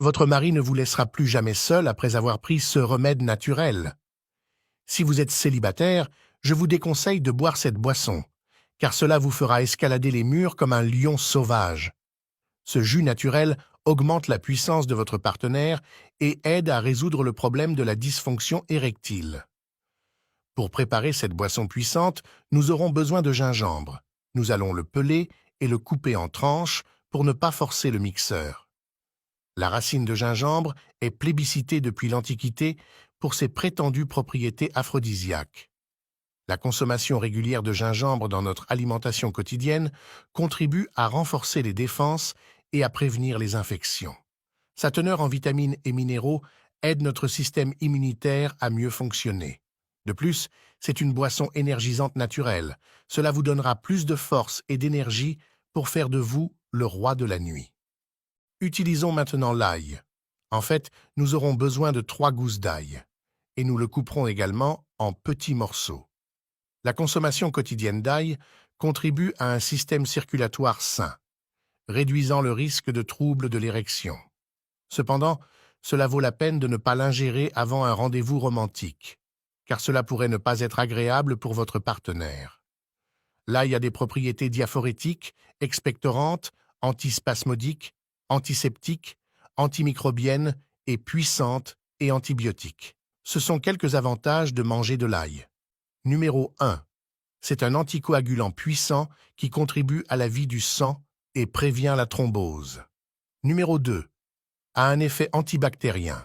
Votre mari ne vous laissera plus jamais seul après avoir pris ce remède naturel. Si vous êtes célibataire, je vous déconseille de boire cette boisson, car cela vous fera escalader les murs comme un lion sauvage. Ce jus naturel augmente la puissance de votre partenaire et aide à résoudre le problème de la dysfonction érectile. Pour préparer cette boisson puissante, nous aurons besoin de gingembre. Nous allons le peler et le couper en tranches pour ne pas forcer le mixeur. La racine de gingembre est plébiscitée depuis l'Antiquité pour ses prétendues propriétés aphrodisiaques. La consommation régulière de gingembre dans notre alimentation quotidienne contribue à renforcer les défenses et à prévenir les infections. Sa teneur en vitamines et minéraux aide notre système immunitaire à mieux fonctionner. De plus, c'est une boisson énergisante naturelle. Cela vous donnera plus de force et d'énergie pour faire de vous le roi de la nuit. Utilisons maintenant l'ail. En fait, nous aurons besoin de 3 gousses d'ail, et nous le couperons également en petits morceaux. La consommation quotidienne d'ail contribue à un système circulatoire sain, réduisant le risque de troubles de l'érection. Cependant, cela vaut la peine de ne pas l'ingérer avant un rendez-vous romantique, car cela pourrait ne pas être agréable pour votre partenaire. L'ail a des propriétés diaphorétiques, expectorantes, antispasmodiques, antiseptiques, antimicrobiennes et puissantes et antibiotiques. Ce sont quelques avantages de manger de l'ail. Numéro 1. C'est un anticoagulant puissant qui contribue à la vie du sang et prévient la thrombose. Numéro 2. A un effet antibactérien.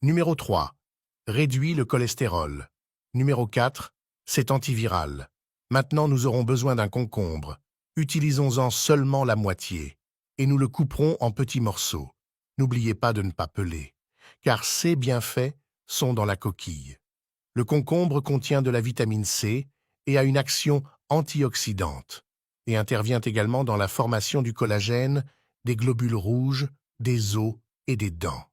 Numéro 3. Réduit le cholestérol. Numéro 4. C'est antiviral. Maintenant, nous aurons besoin d'un concombre. Utilisons-en seulement la moitié, et nous le couperons en petits morceaux. N'oubliez pas de ne pas peler, car ses bienfaits sont dans la coquille. Le concombre contient de la vitamine C et a une action antioxydante, et intervient également dans la formation du collagène, des globules rouges, des os et des dents.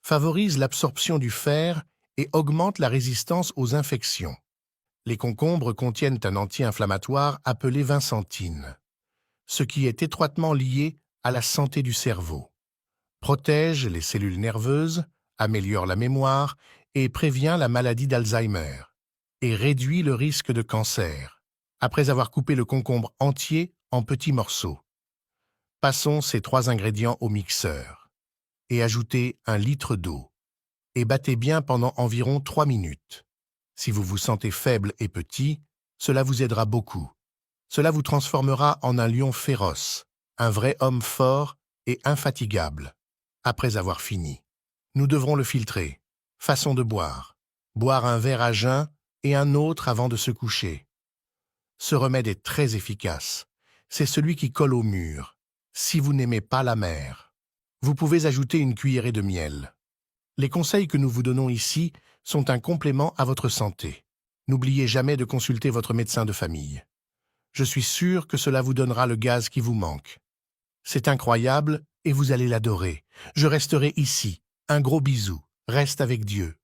Favorise l'absorption du fer et augmente la résistance aux infections. Les concombres contiennent un anti-inflammatoire appelé vincentine, ce qui est étroitement lié à la santé du cerveau. Protège les cellules nerveuses, améliore la mémoire et prévient la maladie d'Alzheimer, et réduit le risque de cancer, après avoir coupé le concombre entier en petits morceaux. Passons ces 3 ingrédients au mixeur, et ajoutez 1 litre d'eau, et battez bien pendant environ 3 minutes. Si vous vous sentez faible et petit, cela vous aidera beaucoup. Cela vous transformera en un lion féroce, un vrai homme fort et infatigable. Après avoir fini, nous devrons le filtrer. Façon de boire. Boire un verre à jeun et un autre avant de se coucher. Ce remède est très efficace. C'est celui qui colle au mur, si vous n'aimez pas la mer. Vous pouvez ajouter une cuillerée de miel. Les conseils que nous vous donnons ici sont un complément à votre santé. N'oubliez jamais de consulter votre médecin de famille. Je suis sûr que cela vous donnera le gaz qui vous manque. C'est incroyable et vous allez l'adorer. Je resterai ici. Un gros bisou. Reste avec Dieu.